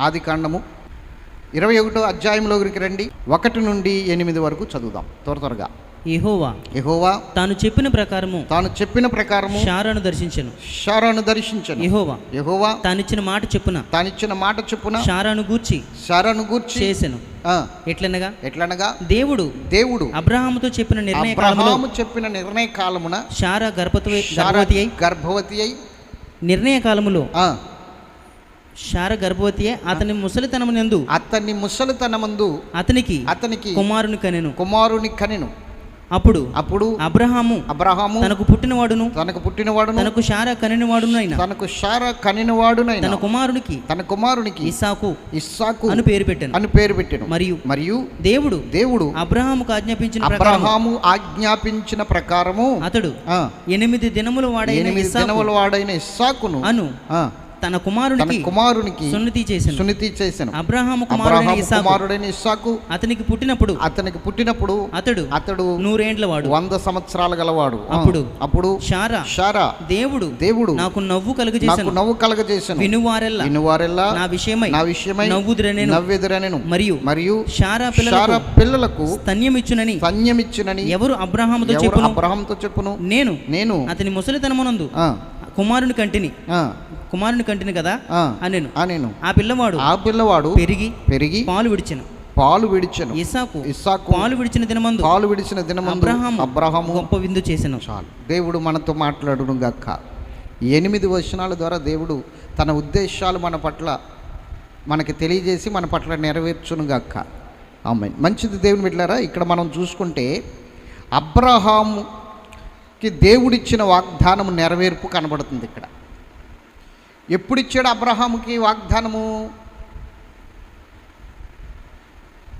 ఆదికాండము 21వ అధ్యాయంలోకి రండి. 1 నుండి 8 వరకు చదువుదాం త్వరగా. యెహోవా తాను చెప్పిన ప్రకారము షారాను దర్శించెను. యెహోవా తానిచ్చిన మాట చెప్పున షారాను గూర్చి చేసెను. ఎట్లనగా దేవుడు అబ్రహాముతో చెప్పిన నిర్ణయ కాలమున షారా గర్భవతి అయి నిర్ణయ కాలములో షారా గర్భవతి అయి అతని ముసలితనమందు అతనికి కుమారుని కనెను. అప్పుడు అబ్రహాము తనకు పుట్టినవాడును తనకు షారా కనినవాడునైన తన కుమారునికి ఇస్సాకు అని పేరు పెట్టెను. మరియు దేవుడు అబ్రహాముకు ఆజ్ఞాపించిన ప్రకారము అతడు 8 దినములు వాడైన ఇస్సాకును తన కుమారునికి సున్నతి చేసెను. అబ్రహాము కుమారుడైన ఇస్సాకు అతనికి పుట్టినప్పుడు అతడు 100 ఏండ్ల వాడు, 100 సంవత్సరాలు గలవాడు. అప్పుడు షారా దేవుడు నాకు నవ్వు కలుగజేసెను. వినువారెల్లా నా విషయమై నవ్వెదురనెను. మరియు షారా పిల్లలకు స్తన్యమిచ్చునని ఎవరు అబ్రహాముతో చెప్పును. నేను అతని ముసలితనమునందు కుమారుని కంటిని కదా అనేను. ఆ పిల్లవాడు పెరిగి పాలు విడిచెను. ఇస్సాకు పాలు విడిచిన దినమందు అబ్రహాము గొప్ప విందు చేసెను. చాలు. దేవుడు మనతో మాట్లాడును గాక. 8 వచనాల ద్వారా దేవుడు తన ఉద్దేశాలు మన పట్ల మనకి తెలియజేసి మన పట్ల నెరవేర్చును గాక. ఆమేన్. మంచిది దేవుని బిడ్డలారా, ఇక్కడ మనం చూసుకుంటే అబ్రహాముకి దేవుడిచ్చిన వాగ్దానం నెరవేర్పు కనబడుతుంది. ఇక్కడ ఎప్పుడిచ్చాడు అబ్రహాముకి వాగ్దానము?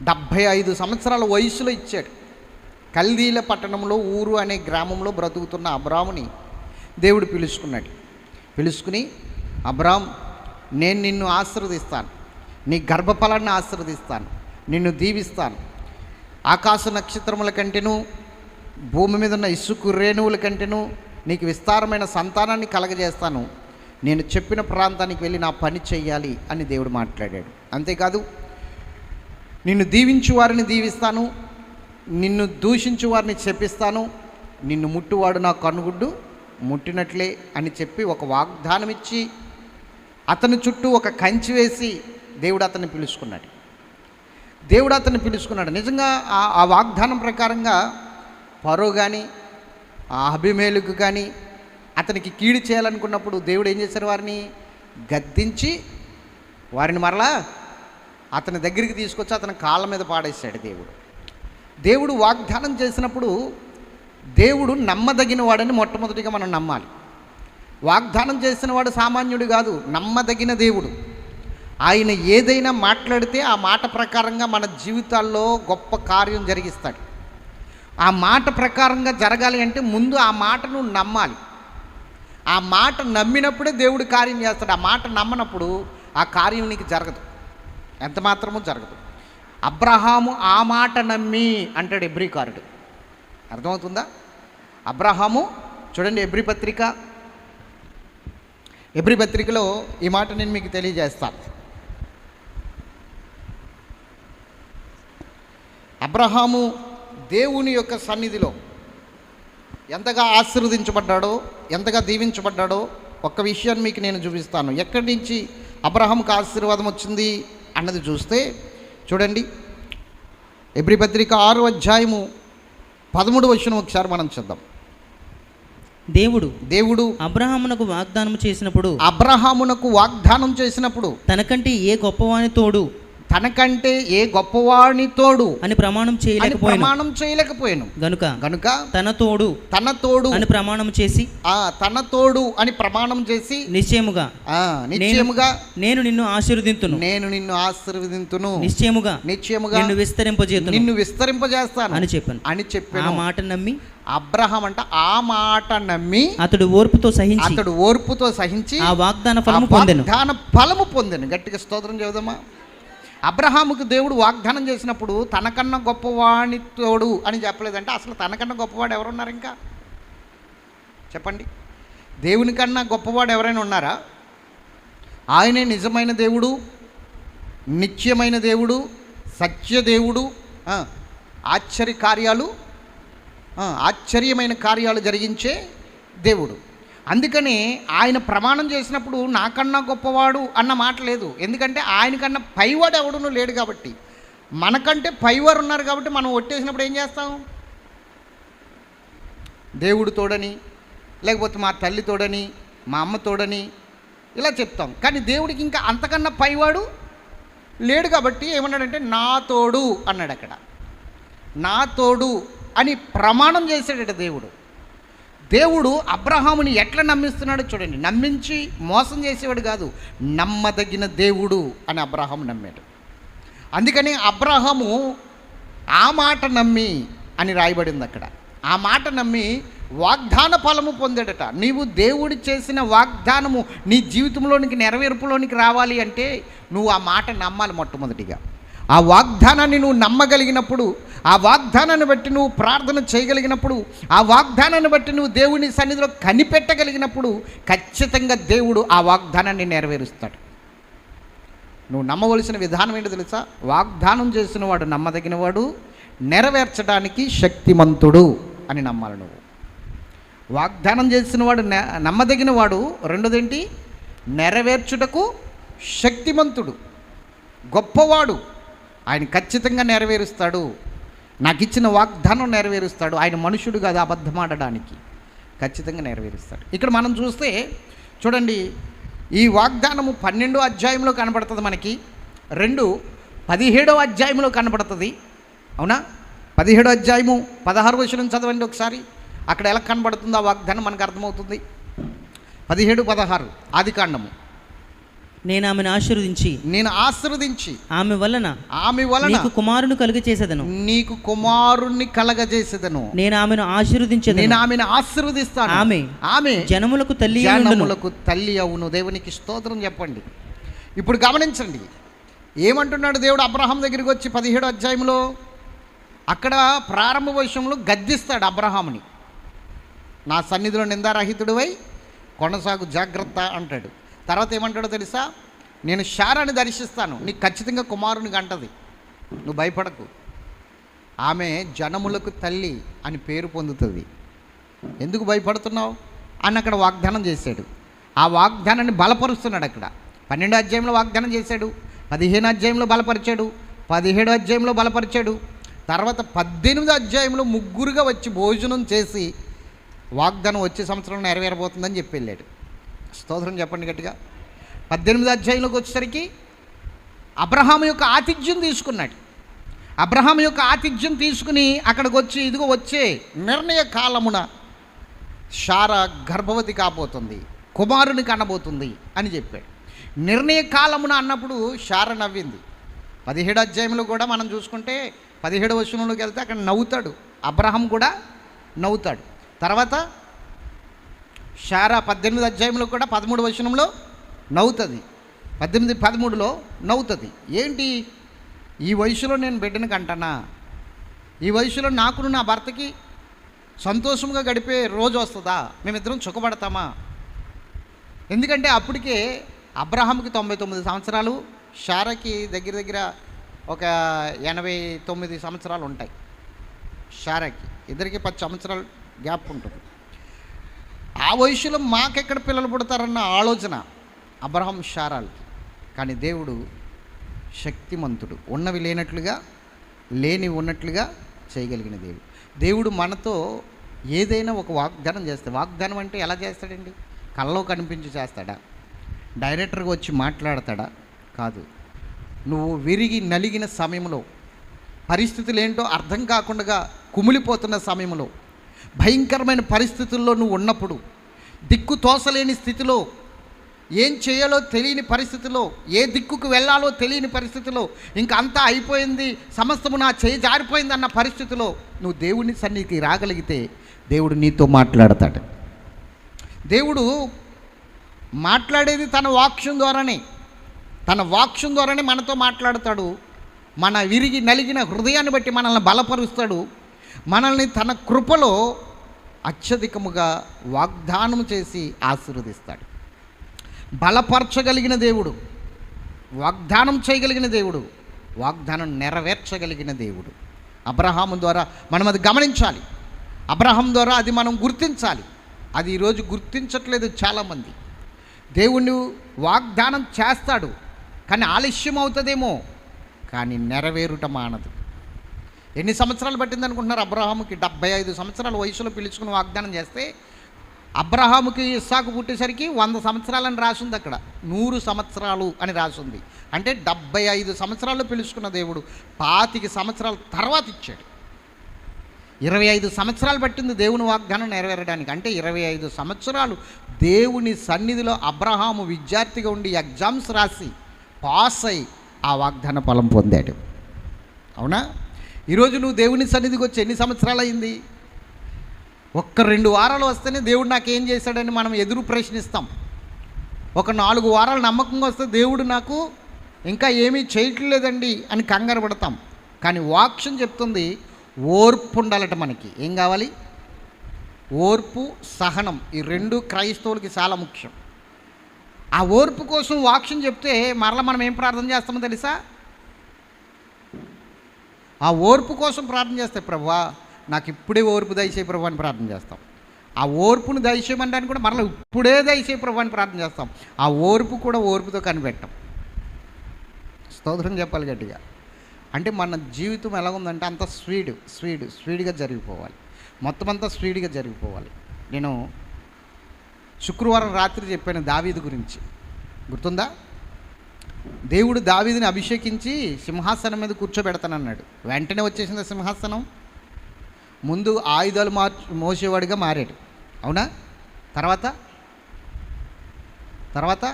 75 సంవత్సరాల వయసులో ఇచ్చాడు. కల్దీల పట్టణంలో ఊరు అనే గ్రామంలో బ్రతుకుతున్న అబ్రాముని దేవుడు పిలుచుకుని అబ్రామ్, నేను నిన్ను ఆశీర్వదిస్తాను, నీ గర్భఫలాన్ని ఆశీర్వదిస్తాను, నిన్ను దీవిస్తాను, ఆకాశ నక్షత్రముల కంటేను భూమి మీద ఉన్న ఇసుకు రేణువుల కంటేను నీకు విస్తారమైన సంతానాన్ని కలగజేస్తాను, నేను చెప్పిన ప్రాంతానికి వెళ్ళి నా పని చెయ్యాలి అని దేవుడు మాట్లాడాడు. అంతేకాదు, నిన్ను దీవించు వారిని దీవిస్తాను, నిన్ను దూషించు వారిని శపిస్తాను, నిన్ను ముట్టువాడు నా కనుగుడ్డు ముట్టినట్లే అని చెప్పి ఒక వాగ్దానం ఇచ్చి అతని చుట్టూ ఒక కంచి వేసి దేవుడు అతన్ని పిలుచుకున్నాడు. నిజంగా ఆ వాగ్దానం ప్రకారంగా ఫరో కానీ అబీమెలెకు కానీ అతనికి కీడు చేయాలనుకున్నప్పుడు దేవుడు ఏం చేశారు? వారిని గద్దించి వారిని మరలా అతని దగ్గరికి తీసుకొచ్చి అతని కాళ్ళ మీద పాడేశాడు. దేవుడు వాగ్దానం చేసినప్పుడు దేవుడు నమ్మదగిన వాడని మొట్టమొదటిగా మనం నమ్మాలి. వాగ్దానం చేసిన వాడు సామాన్యుడు కాదు, నమ్మదగిన దేవుడు. ఆయన ఏదైనా మాట్లాడితే ఆ మాట ప్రకారంగా మన జీవితాల్లో గొప్ప కార్యం జరిగిస్తాడు. ఆ మాట ప్రకారంగా జరగాలి అంటే ముందు ఆ మాటను నమ్మాలి. ఆ మాట నమ్మినప్పుడే దేవుడు కార్యం చేస్తాడు. ఆ మాట నమ్మనప్పుడు ఆ కార్యం నీకు జరగదు, ఎంత మాత్రమూ జరగదు. అబ్రహాము ఆ మాట నమ్మి అంటాడు ఎబ్రీకారుడు. అర్థమవుతుందా? అబ్రహాము చూడండి, ఎబ్రీ పత్రికలో ఈ మాట నేను మీకు తెలియజేస్తాను. అబ్రహాము దేవుని యొక్క సన్నిధిలో ఎంతగా ఆశీర్వదించబడ్డాడో, ఎంతగా దీవించబడ్డాడో ఒక్క విషయాన్ని మీకు నేను చూపిస్తాను. ఎక్కడి నుంచి అబ్రహాముకు ఆశీర్వాదం వచ్చింది అన్నది చూస్తే చూడండి, ఎబ్రీ పత్రిక 6వ అధ్యాయము 13వ వచనం ఒకసారి మనం చూద్దాం. దేవుడు అబ్రహామునకు వాగ్దానం చేసినప్పుడు తనకంటే ఏ గొప్పవాని తోడు అని ప్రమాణం చేయలేకపోయాను గనుక తన తోడు అని ప్రమాణం చేసి నిశ్చయముగా నేను నిన్ను ఆశీర్వదింతును నిశ్చయముగా నిన్ను విస్తరింపజేస్తాను అని చెప్పాను. ఆ మాట నమ్మి అబ్రహాం ఆ మాట నమ్మి అతడు ఓర్పుతో సహించి ఆ వాగ్దాన ఫలము పొందెను. గట్టిగా స్తోత్రం చెబుదామా? అబ్రహాముకు దేవుడు వాగ్దానం చేసినప్పుడు తనకన్నా గొప్పవాణి తోడు అని చెప్పలేదంటే అసలు తనకన్నా గొప్పవాడు ఎవరున్నారు? ఇంకా చెప్పండి. దేవుని కన్నా గొప్పవాడు ఎవరైనా ఉన్నారా? ఆయనే నిజమైన దేవుడు, నిత్యమైన దేవుడు, సత్యదేవుడు, ఆశ్చర్యమైన కార్యాలు జరిగించే దేవుడు. అందుకని ఆయన ప్రమాణం చేసినప్పుడు నాకన్నా గొప్పవాడు అన్న మాట లేదు. ఎందుకంటే ఆయనకన్నా పైవాడు ఎవడునూ లేడు కాబట్టి. మనకంటే పైవారు ఉన్నారు కాబట్టి మనం ఒట్టేసినప్పుడు ఏం చేస్తాం? దేవుడు తోడని, లేకపోతే మా తల్లి తోడని, మా అమ్మ తోడని ఇలా చెప్తాం. కానీ దేవుడికి ఇంకా అంతకన్నా పైవాడు లేడు కాబట్టి ఏమన్నాడంటే నా తోడు అన్నాడు. అక్కడ నా తోడు అని ప్రమాణం చేశాడట దేవుడు. దేవుడు అబ్రహాముని ఎట్లా నమ్మిస్తున్నాడో చూడండి. నమ్మించి మోసం చేసేవాడు కాదు, నమ్మదగిన దేవుడు అని అబ్రహాము నమ్మాడు. అందుకని అబ్రహాము ఆ మాట నమ్మి అని రాయబడింది అక్కడ. ఆ మాట నమ్మి వాగ్దాన ఫలము పొందాడట. నీవు దేవుడు చేసిన వాగ్దానము నీ జీవితంలోనికి నెరవేర్పులోనికి రావాలి అంటే నువ్వు ఆ మాట నమ్మాలి. మొట్టమొదటిగా ఆ వాగ్దానాన్ని నువ్వు నమ్మగలిగినప్పుడు, ఆ వాగ్దానాన్ని బట్టి నువ్వు ప్రార్థన చేయగలిగినప్పుడు, ఆ వాగ్దానాన్ని బట్టి నువ్వు దేవుని సన్నిధిలో కనిపెట్టగలిగినప్పుడు ఖచ్చితంగా దేవుడు ఆ వాగ్దానాన్ని నెరవేరుస్తాడు. నువ్వు నమ్మవలసిన విధానం ఏంటో తెలుసా? వాగ్దానం చేసిన వాడు నమ్మదగినవాడు, నెరవేర్చడానికి శక్తిమంతుడు అని నమ్మాలి. నువ్వు వాగ్దానం చేసిన వాడు నమ్మదగిన వాడు, రెండోదేంటి? నెరవేర్చుటకు శక్తిమంతుడు, గొప్పవాడు. ఆయన ఖచ్చితంగా నెరవేరుస్తాడు. నాకు ఇచ్చిన వాగ్దానం నెరవేరుస్తాడు. ఆయన మనుషుడు కాదు అబద్ధమాడడానికి, ఖచ్చితంగా నెరవేరుస్తాడు. ఇక్కడ మనం చూస్తే చూడండి, ఈ వాగ్దానము 12వ అధ్యాయంలో కనబడుతుంది మనకి, 17వ అధ్యాయంలో కనబడుతుంది. అవునా? 17వ అధ్యాయము 16వ వచనం చదవండి ఒకసారి. అక్కడ ఎలా కనబడుతుందో ఆ వాగ్దానం మనకు అర్థమవుతుంది. 17-16 ఆదికాండము. నేను ఆమెను ఆశీర్వదించి ఆమె వలన నీకు కుమారుని కలుగజేసేదను. నీకు కుమారుణ్ణి కలగజేసేదను. నేను ఆమెను ఆశీర్వదిస్తాను. ఆమె జనములకు తల్లి అవును. దేవునికి స్తోత్రం చెప్పండి. ఇప్పుడు గమనించండి, ఏమంటున్నాడు దేవుడు అబ్రహాం దగ్గరికి వచ్చి 17వ అధ్యాయంలో. అక్కడ ప్రారంభ విషయంలో గద్దిస్తాడు అబ్రహాముని. నా సన్నిధిలో నిందారహితుడివై కొనసాగు జాగ్రత్త అంటాడు. తర్వాత ఏమంటాడో తెలుసా? నేను శారాని దర్శిస్తాను, నీకు ఖచ్చితంగా కుమారుని కంటది, నువ్వు భయపడకు. ఆమె జనములకు తల్లి అని పేరు పొందుతుంది, ఎందుకు భయపడుతున్నావు అని అక్కడ వాగ్దానం చేశాడు. ఆ వాగ్దానాన్ని బలపరుస్తున్నాడు. అక్కడ 12వ అధ్యాయంలో వాగ్దానం చేశాడు, 15వ అధ్యాయంలో బలపరిచాడు, 17వ అధ్యాయంలో బలపరిచాడు. తర్వాత 18వ అధ్యాయంలో ముగ్గురుగా వచ్చి భోజనం చేసి వాగ్దానం వచ్చే సంవత్సరం నెరవేరబోతుందని చెప్పి వెళ్ళాడు. స్తోత్రం చెప్పండి గట్టిగా. 18వ అధ్యాయంలోకి వచ్చేసరికి అబ్రహాము యొక్క ఆతిథ్యం తీసుకున్నాడు. అబ్రహాము యొక్క ఆతిథ్యం తీసుకుని అక్కడికి వచ్చి, ఇదిగో వచ్చే నిర్ణయ కాలమున శారా గర్భవతి కాబోతుంది, కుమారుని కనబోతుంది అని చెప్పాడు. నిర్ణయ కాలమున అన్నప్పుడు శారా నవ్వింది. 17వ అధ్యాయంలో కూడా మనం చూసుకుంటే 17వ వచనంలోకి వెళ్తే అక్కడ నవ్వుతాడు, అబ్రహాం కూడా నవ్వుతాడు. తర్వాత శారా 18వ అధ్యాయంలో కూడా 13వ వచనంలో నవ్వుతుంది, 18-13లో నవ్వుతుంది. ఏంటి, ఈ వయసులో నేను బిడ్డను కంటానా? ఈ వయసులో నాకును నా భర్తకి సంతోషంగా గడిపే రోజు వస్తుందా? మేమిద్దరం సుఖపడతామా? ఎందుకంటే అప్పటికే అబ్రహాంకి 99 సంవత్సరాలు, శారాకి దగ్గర దగ్గర ఒక 89 సంవత్సరాలు ఉంటాయి. శారాకి ఇద్దరికి 10 సంవత్సరాలు గ్యాప్ ఉంటుంది. ఆ వయసులో మాకెక్కడ పిల్లలు పుడతారన్న ఆలోచన అబ్రహాం శారాలకి. కానీ దేవుడు శక్తిమంతుడు, ఉన్నవి లేనట్లుగా లేని ఉన్నట్లుగా చేయగలిగిన దేవుడు. దేవుడు మనతో ఏదైనా ఒక వాగ్దానం చేస్తాడు. వాగ్దానం అంటే ఎలా చేస్తాడండి? కల్లో కనిపించి చేస్తాడా? డైరెక్టర్గా వచ్చి మాట్లాడతాడా? కాదు. నువ్వు విరిగి నలిగిన సమయంలో, పరిస్థితులు ఏంటో అర్థం కాకుండా కుమిలిపోతున్న సమయంలో, భయంకరమైన పరిస్థితుల్లో నువ్వు ఉన్నప్పుడు, దిక్కు తోసలేని స్థితిలో, ఏం చేయాలో తెలియని పరిస్థితిలో, ఏ దిక్కుకు వెళ్ళాలో తెలియని పరిస్థితిలో, ఇంకా అంతా అయిపోయింది, సమస్తము నా చేయి జారిపోయింది అన్న పరిస్థితిలో నువ్వు దేవుని సన్నిధికి రాగలిగితే దేవుడు నీతో మాట్లాడతాడు. దేవుడు మాట్లాడేది తన వాక్యం ద్వారానే. తన వాక్యం ద్వారానే మనతో మాట్లాడతాడు. మన విరిగి నలిగిన హృదయాన్ని బట్టి మనల్ని బలపరుస్తాడు. మనల్ని తన కృపలో అత్యధికముగా వాగ్దానం చేసి ఆశీర్వదిస్తాడు. బలపరచగలిగిన దేవుడు, వాగ్దానం చేయగలిగిన దేవుడు, వాగ్దానం నెరవేర్చగలిగిన దేవుడు. అబ్రహాము ద్వారా మనం అది గమనించాలి, అబ్రహాం ద్వారా అది మనం గుర్తించాలి. అది ఈరోజు గుర్తించట్లేదు చాలామంది. దేవుణ్ణి వాగ్దానం చేస్తాడు కానీ ఆలస్యం అవుతుందేమో, కానీ నెరవేరుట మానదు. ఎన్ని సంవత్సరాలు పట్టింది అనుకుంటున్నారు? అబ్రహాముకి 75 సంవత్సరాల వయసులో పిలుచుకుని వాగ్దానం చేస్తే, అబ్రహాముకి ఇస్సాకు పుట్టేసరికి 100 సంవత్సరాలని రాసింది, అక్కడ 100 సంవత్సరాలు అని రాసింది. అంటే 75 సంవత్సరాలు పిలుచుకున్న దేవుడు 25 సంవత్సరాల తర్వాత ఇచ్చాడు. 25 సంవత్సరాలు పట్టింది దేవుని వాగ్దానం నెరవేరడానికి. అంటే 25 సంవత్సరాలు దేవుని సన్నిధిలో అబ్రహాము విద్యార్థిగా ఉండి ఎగ్జామ్స్ రాసి పాస్ అయి ఆ వాగ్దాన ఫలం పొందాడు. అవునా? ఈరోజు నువ్వు దేవుని సన్నిధికి వచ్చి ఎన్ని సంవత్సరాలు అయింది? 1-2 వారాలు వస్తేనే దేవుడు నాకేం చేశాడని మనం ఎదురు ప్రశ్నిస్తాం. ఒక 4 వారాలు నమ్మకంగా వస్తే దేవుడు నాకు ఇంకా ఏమీ చేయట్లేదండి అని కంగారు పడతాం. కానీ వాక్యం చెప్తుంది ఓర్పు ఉండాలట. మనకి ఏం కావాలి? ఓర్పు, సహనం. ఈ 2 క్రైస్తవులకి చాలా ముఖ్యం. ఆ ఓర్పు కోసం వాక్యం చెప్తే మరలా మనం ఏం ప్రార్థన చేస్తామో తెలుసా? ఆ ఓర్పు కోసం ప్రార్థన చేస్తే, ప్రభువా నాకు ఇప్పుడే ఓర్పు దయచేయి ప్రభు అని ప్రార్థన చేస్తాం. ఆ ఓర్పును దయచేయమనడానికి కూడా మరలా ఇప్పుడే దయచేయి ప్రభు అని ప్రార్థన చేస్తాం. ఆ ఓర్పు కూడా ఓర్పుతో కనిపెట్టాం. స్తోత్రం చెప్పాలి గట్టిగా. అంటే మన జీవితం ఎలా ఉందంటే అంత స్పీడ్గా జరిగిపోవాలి, మొత్తం అంతా స్పీడ్గా జరిగిపోవాలి. నేను శుక్రవారం రాత్రి చెప్పాను దావీదు గురించి, గుర్తుందా? దేవుడు దావీదుని అభిషేకించి సింహాసనం మీద కూర్చోబెడతానన్నాడు. వెంటనే వచ్చేసింది సింహాసనం. ముందు ఆయుధాలు మోసేవాడిగా మారాడు. అవునా? తర్వాత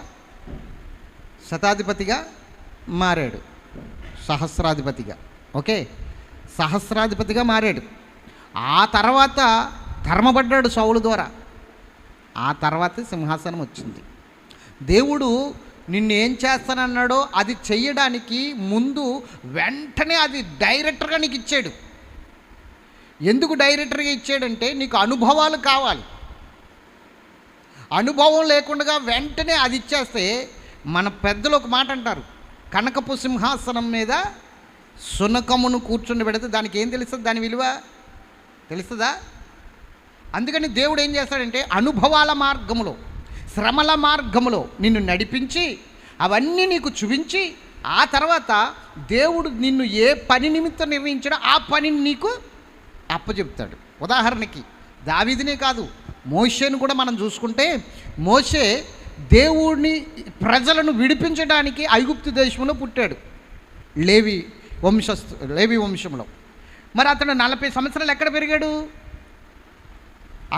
శతాధిపతిగా మారాడు, సహస్రాధిపతిగా. ఓకే, సహస్రాధిపతిగా మారాడు. ఆ తర్వాత ధర్మపడ్డాడు సౌలు ద్వారా. ఆ తర్వాత సింహాసనం వచ్చింది. దేవుడు నిన్ను ఏం చేస్తానన్నాడో అది చెయ్యడానికి ముందు వెంటనే అది డైరెక్టర్గా నీకు ఇచ్చాడు. ఎందుకు డైరెక్టర్గా ఇచ్చాడంటే నీకు అనుభవాలు కావాలి. అనుభవం లేకుండా వెంటనే అది ఇచ్చేస్తే, మన పెద్దలు ఒక మాట అంటారు, కనకపు సింహాసనం మీద సునకమును కూర్చుని పెడితే దానికి ఏం తెలుస్తుంది? దాని విలువ తెలుస్తుందా? అందుకని దేవుడు ఏం చేస్తాడంటే అనుభవాల మార్గములో, శ్రమల మార్గములో నిన్ను నడిపించి అవన్నీ నీకు చూపించి, ఆ తర్వాత దేవుడు నిన్ను ఏ పని నిమిత్తం నిర్ణయించాడో ఆ పనిని నీకు అప్పచెప్తాడు. ఉదాహరణకి దావీదునే కాదు, మోషేను కూడా మనం చూసుకుంటే, మోషే దేవుడిని ప్రజలను విడిపించడానికి ఐగుప్తు దేశంలో పుట్టాడు, లేవి వంశంలో. మరి అతను 40 సంవత్సరాలు ఎక్కడ పెరిగాడు?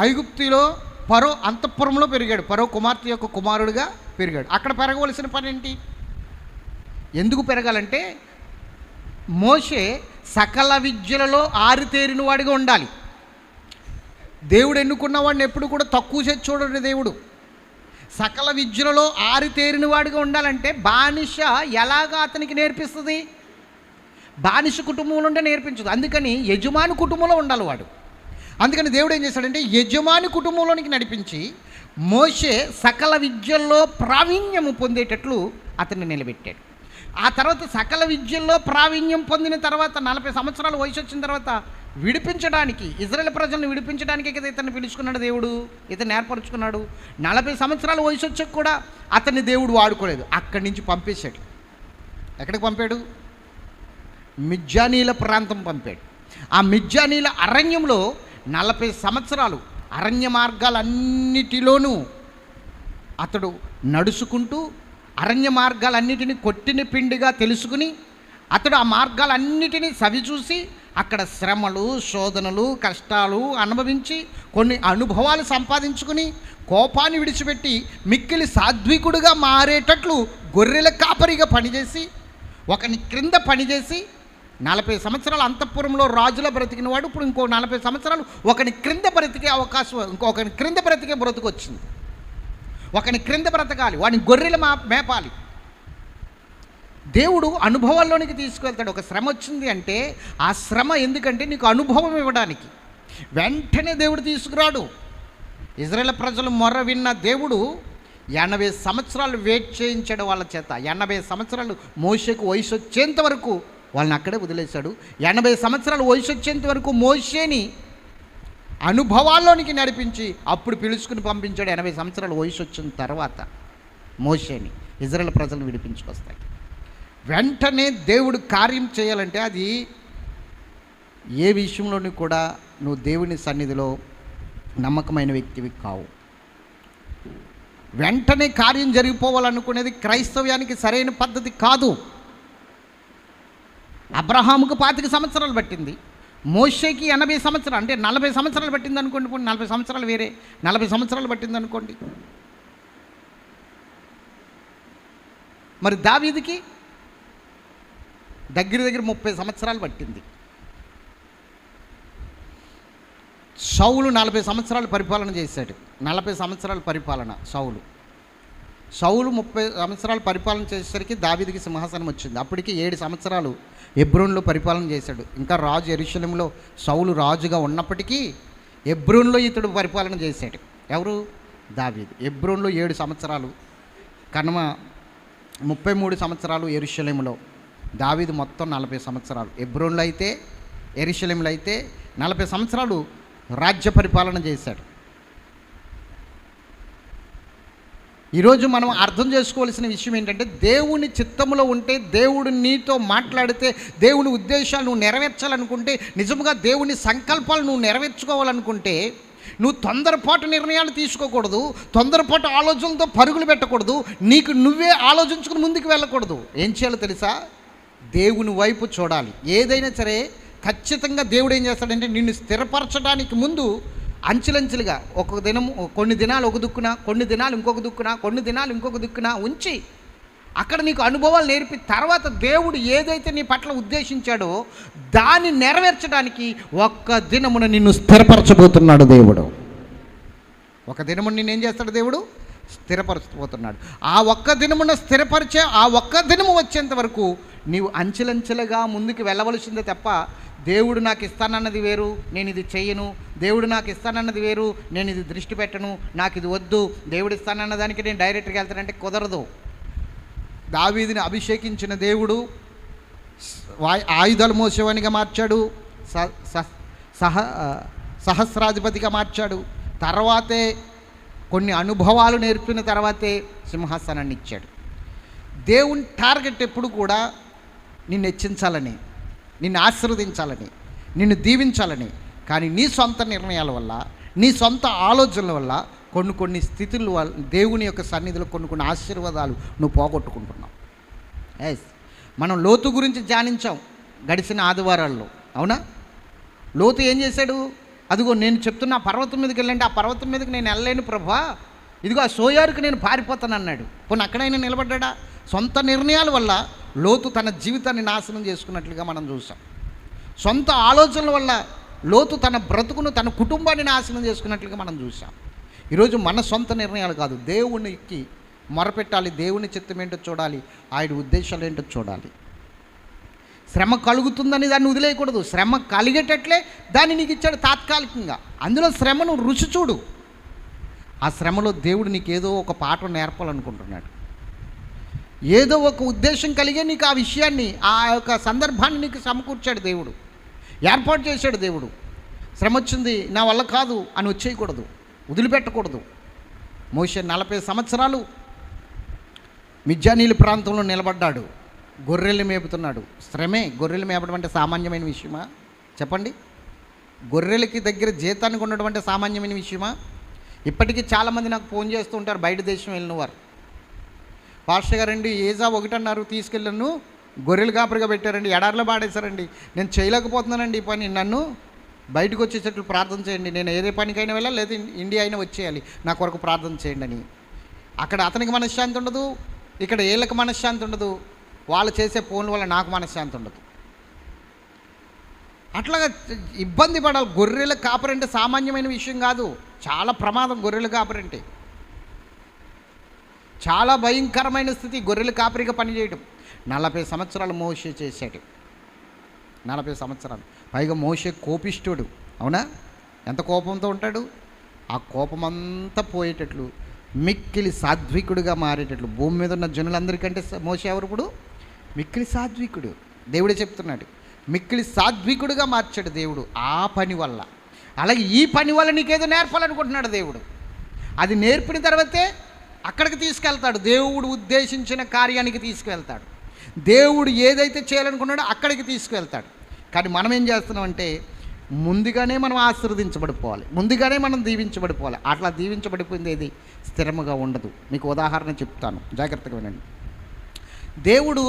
ఐగుప్తులో ఫరో అంతఃపురంలో పెరిగాడు. ఫరో కుమార్తె యొక్క కుమారుడుగా పెరిగాడు. అక్కడ పెరగవలసిన పని ఏంటి? ఎందుకు పెరగాలంటే మోషే సకల విద్యలలో ఆరితేరిన వాడిగా ఉండాలి. దేవుడు ఎన్నుకున్న వాడిని ఎప్పుడు కూడా తక్కువ చేసి చూడడు. దేవుడు సకల విద్యలలో ఆరితేరిన వాడిగా ఉండాలంటే బానిస ఎలాగా అతనికి నేర్పిస్తుంది? బానిస కుటుంబంలో ఉంటే నేర్పించదు. అందుకని యజమాని కుటుంబంలో ఉండాలి వాడు. అందుకని దేవుడు ఏం చేశాడంటే యజమాని కుటుంబంలోనికి నడిపించి మోషే సకల విద్యల్లో ప్రావీణ్యము పొందేటట్లు అతన్ని నిలబెట్టాడు. ఆ తర్వాత సకల విద్యల్లో ప్రావీణ్యం పొందిన తర్వాత 40 సంవత్సరాల వయసు వచ్చిన తర్వాత విడిపించడానికి, ఇజ్రాయేల్ ప్రజలను విడిపించడానికి కదా ఇతన్ని పిలుచుకున్నాడు దేవుడు, ఇతన్ని ఏర్పరచుకున్నాడు. 40 సంవత్సరాల వయసు వచ్చాక కూడా అతన్ని దేవుడు వాడుకోలేదు. అక్కడి నుంచి పంపేశాడు. ఎక్కడికి పంపాడు? మిద్యానీల ప్రాంతం పంపాడు. ఆ మిద్యానీల అరణ్యంలో 40 సంవత్సరాలు అరణ్య మార్గాలన్నిటిలోనూ అతడు నడుచుకుంటూ అరణ్య మార్గాలన్నిటినీ కొట్టిన పిండిగా తెలుసుకుని అతడు ఆ మార్గాలన్నిటినీ సవిచూసి అక్కడ శ్రమలు, శోధనలు, కష్టాలు అనుభవించి కొన్ని అనుభవాలు సంపాదించుకుని కోపాన్ని విడిచిపెట్టి మిక్కిలి సాత్వికుడుగా మారేటట్లు గొర్రెల కాపరిగా పనిచేసి ఒకని క్రింద పనిచేసి 40 సంవత్సరాలు అంతఃపురంలో రాజుల బ్రతికిన వాడు ఇప్పుడు ఇంకో 40 సంవత్సరాలు ఒకని క్రింద బ్రతికే అవకాశం, ఇంకొకని క్రింద బ్రతికే బ్రతుకు వచ్చింది. ఒకని క్రింద బ్రతకాలి, వాడిని గొర్రెలు మేపాలి. దేవుడు అనుభవాల్లోనికి తీసుకువెళ్తాడు. ఒక శ్రమ వచ్చింది అంటే ఆ శ్రమ ఎందుకంటే నీకు అనుభవం ఇవ్వడానికి. వెంటనే దేవుడు తీసుకురాడు. ఇజ్రాయేల్ ప్రజలు మొర్ర విన్న దేవుడు 80 సంవత్సరాలు వెయిట్ చేయించాడు వాళ్ళ చేత. 80 సంవత్సరాలు మోషేకు వయసు వచ్చేంత వరకు వాళ్ళని అక్కడే వదిలేశాడు. 80 సంవత్సరాలు వయసు వచ్చేంత వరకు మోషేని అనుభవాల్లోనికి నడిపించి అప్పుడు పిలుచుకుని పంపించాడు. 80 సంవత్సరాలు వయసు వచ్చిన తర్వాత మోషేని ఇజ్రాయేల్ ప్రజలను విడిపించుకొస్తాయి. వెంటనే దేవుడు కార్యం చేయాలంటే అది ఏ విషయంలోని కూడా నువ్వు దేవుని సన్నిధిలో నమ్మకమైన వ్యక్తివి కావు. వెంటనే కార్యం జరిగిపోవాలనుకునేది క్రైస్తవ్యానికి సరైన పద్ధతి కాదు. అబ్రహాముకు 25 సంవత్సరాలు పట్టింది, మోషేకి 80 సంవత్సరాలు, అంటే 40 సంవత్సరాలు పట్టింది అనుకోండి. 40 సంవత్సరాలు వేరే, 40 సంవత్సరాలు పట్టింది అనుకోండి. మరి దావీదుకి దగ్గర 30 సంవత్సరాలు పట్టింది. సౌలు 40 సంవత్సరాలు పరిపాలన చేశాడు. 40 సంవత్సరాల పరిపాలన సౌలు 30 సంవత్సరాలు పరిపాలన చేసేసరికి దావీదుకి సింహాసనం వచ్చింది. అప్పటికి 7 సంవత్సరాలు హెబ్రోన్లో పరిపాలన చేశాడు. ఇంకా రాజు యెరూషలేములో సౌలు రాజుగా ఉన్నప్పటికీ హెబ్రోన్లో ఇతడు పరిపాలన చేశాడు. ఎవరు? దావీదు. హెబ్రోన్లో 7 సంవత్సరాలు, కనుమ 33 సంవత్సరాలు యెరూషలేములో. దావీదు మొత్తం 40 సంవత్సరాలు. హెబ్రోన్లో అయితే, యెరూషలేములో అయితే 40 సంవత్సరాలు రాజ్య పరిపాలన చేశాడు. ఈరోజు మనం అర్థం చేసుకోవాల్సిన విషయం ఏంటంటే, దేవుని చిత్తములో ఉంటే, దేవుడు నీతో మాట్లాడితే, దేవుని ఉద్దేశాలు నువ్వు నెరవేర్చాలనుకుంటే, నిజంగా దేవుని సంకల్పాలు నువ్వు నెరవేర్చుకోవాలనుకుంటే, నువ్వు తొందరపాటు నిర్ణయాలు తీసుకోకూడదు, తొందరపాటు ఆలోచనలతో పరుగులు పెట్టకూడదు, నీకు నువ్వే ఆలోచించుకుని ముందుకు వెళ్ళకూడదు. ఏం చేయాలో తెలుసా? దేవుని వైపు చూడాలి. ఏదైనా సరే ఖచ్చితంగా దేవుడు ఏం చేస్తాడంటే, నిన్ను స్థిరపరచడానికి ముందు అంచెలంచెలుగా ఒక దినం, కొన్ని దినాలు ఒక దిక్కున, కొన్ని దినాలు ఇంకొక దిక్కున, కొన్ని దినాలు ఇంకొక దిక్కున ఉంచి అక్కడ నీకు అనుభవాలు నేర్పి తర్వాత దేవుడు ఏదైతే నీ పట్ల ఉద్దేశించాడో దాన్ని నెరవేర్చడానికి ఒక్క దినమున నిన్ను స్థిరపరచబోతున్నాడు దేవుడు. ఒక దినమున నిన్ను ఏం చేస్తాడు దేవుడు? స్థిరపరచబోతున్నాడు. ఆ ఒక్క దినమున స్థిరపరిచే ఆ ఒక్క దినము వచ్చేంత వరకు నీవు అంచెలంచెలుగా ముందుకు వెళ్ళవలసిందే తప్ప, దేవుడు నాకు ఇస్తానన్నది వేరు, నేను ఇది చెయ్యను, దేవుడు నాకు ఇస్తానన్నది వేరు, నేను ఇది దృష్టి పెట్టను, నాకు ఇది వద్దు, దేవుడు ఇస్తానన్న దానికి నేను డైరెక్ట్గా వెళ్తానంటే కుదరదు. దావీదుని అభిషేకించిన దేవుడు ఆయుధాలు మోసేవానిగా మార్చాడు, సహస్రాధిపతిగా మార్చాడు. తర్వాతే కొన్ని అనుభవాలు నేర్పిన తర్వాతే సింహాసనాన్ని ఇచ్చాడు. దేవుని టార్గెట్ ఎప్పుడు కూడా నిన్ను హెచ్చించాలని, నిన్ను ఆశీర్వదించాలని, నిన్ను దీవించాలని. కానీ నీ సొంత నిర్ణయాల వల్ల, నీ సొంత ఆలోచనల వల్ల కొన్ని స్థితుల వల్ల దేవుని యొక్క సన్నిధిలో కొన్ని ఆశీర్వాదాలు నువ్వు పోగొట్టుకుంటున్నావు. ఎస్, మనం లోతు గురించి ధ్యానించాం గడిచిన ఆదివారాల్లో, అవునా? లోతు ఏం చేశాడు? అదిగో నేను చెప్తున్నా, పర్వతం మీదకి వెళ్ళండి, ఆ పర్వతం మీదకి నేను వెళ్ళలేను ప్రభా, ఇదిగో ఆ సోయారుకు నేను పారిపోతాను అన్నాడు. పోనీ అక్కడైనా నిలబడ్డా? సొంత నిర్ణయాల వల్ల లోతు తన జీవితాన్ని నాశనం చేసుకున్నట్లుగా మనం చూసాం. సొంత ఆలోచనల వల్ల లోతు తన బ్రతుకును, తన కుటుంబాన్ని నాశనం చేసుకున్నట్లుగా మనం చూసాం. ఈరోజు మన సొంత నిర్ణయాలు కాదు, దేవునికి మొరపెట్టాలి, దేవుని చిత్తం ఏంటో చూడాలి, ఆయన ఉద్దేశాలు ఏంటో చూడాలి. శ్రమ కలుగుతుందని దాన్ని వదిలేయకూడదు. శ్రమ కలిగేటట్లే దాన్ని నీకు ఇచ్చాడు తాత్కాలికంగా. అందులో శ్రమను రుచి చూడు. ఆ శ్రమలో దేవుడు నీకు ఏదో ఒక పాఠం నేర్పాలనుకుంటున్నాడు. ఏదో ఒక ఉద్దేశం కలిగే నీకు ఆ విషయాన్ని, ఆ యొక్క సందర్భాన్ని నీకు సమకూర్చాడు దేవుడు, ఏర్పాటు చేశాడు దేవుడు. శ్రమ వచ్చింది, నా వల్ల కాదు అని వచ్చేయకూడదు, వదిలిపెట్టకూడదు. మోషే 40 సంవత్సరాలు మిద్యానీల ప్రాంతంలో నిలబడ్డాడు, గొర్రెల్ని మేపుతున్నాడు. శ్రమే. గొర్రెలు మేపడం అంటే సామాన్యమైన విషయమా? చెప్పండి. గొర్రెలకి దగ్గర జీతానికి ఉండడం అంటే సామాన్యమైన విషయమా? ఇప్పటికీ చాలామంది నాకు ఫోన్ చేస్తూ ఉంటారు, బయట దేశం వెళ్ళిన వారు. పాస్టర్ గారండి, ఏజా 1 అన్నారు, తీసుకెళ్ళాను, గొర్రెలు కాపరిగా పెట్టారండి, ఎడారిలో పాడేశారండి, నేను చేయలేకపోతున్నానండి ఈ పని, నన్ను బయటకు వచ్చేటట్లు ప్రార్థన చేయండి, నేను ఏదే పనికైనా వెళ్ళాలి, లేదా ఇండియా అయినా వచ్చేయాలి, నా కొరకు ప్రార్థన చేయండి అని. అక్కడ అతనికి మనశ్శాంతి ఉండదు, ఇక్కడ వీళ్ళకి మనశ్శాంతి ఉండదు, వాళ్ళు చేసే ఫోన్ల వల్ల నాకు మనశ్శాంతి ఉండదు. అట్లాగా ఇబ్బంది పడాలి. గొర్రెల కాపరంటే సామాన్యమైన విషయం కాదు, చాలా ప్రమాదం. గొర్రెల కాపరంటే చాలా భయంకరమైన స్థితి. గొర్రెల కాపరిగా పనిచేయడం 40 సంవత్సరాలు మోషే చేశాడు. 40 సంవత్సరాలు. పైగా మోషే కోపిష్ఠుడు, అవునా? ఎంత కోపంతో ఉంటాడు? ఆ కోపమంతా పోయేటట్లు మిక్కిలి సాత్వికుడిగా మారేటట్లు. భూమి మీద ఉన్న జనులందరికంటే మోషే ఎవరు ఇప్పుడు? మిక్కిలి సాత్వికుడు. దేవుడే చెప్తున్నాడు, మిక్కిలి సాత్వికుడిగా మార్చాడు దేవుడు ఆ పని వల్ల. అలాగే ఈ పని వల్ల నీకేదో నేర్పాలనుకుంటున్నాడు దేవుడు. అది నేర్పిన తర్వాతే అక్కడికి తీసుకెళ్తాడు, దేవుడు ఉద్దేశించిన కార్యానికి తీసుకువెళ్తాడు. దేవుడు ఏదైతే చేయాలనుకున్నాడో అక్కడికి తీసుకువెళ్తాడు. కానీ మనం ఏం చేస్తున్నామంటే ముందుగానే మనం ఆశీర్వదించబడిపోవాలి, ముందుగానే మనం దీవించబడిపోవాలి. అట్లా దీవించబడిపోయింది ఏది స్థిరముగా ఉండదు. మీకు ఉదాహరణ చెప్తాను, జాగ్రత్తగా వినండి. దేవుడు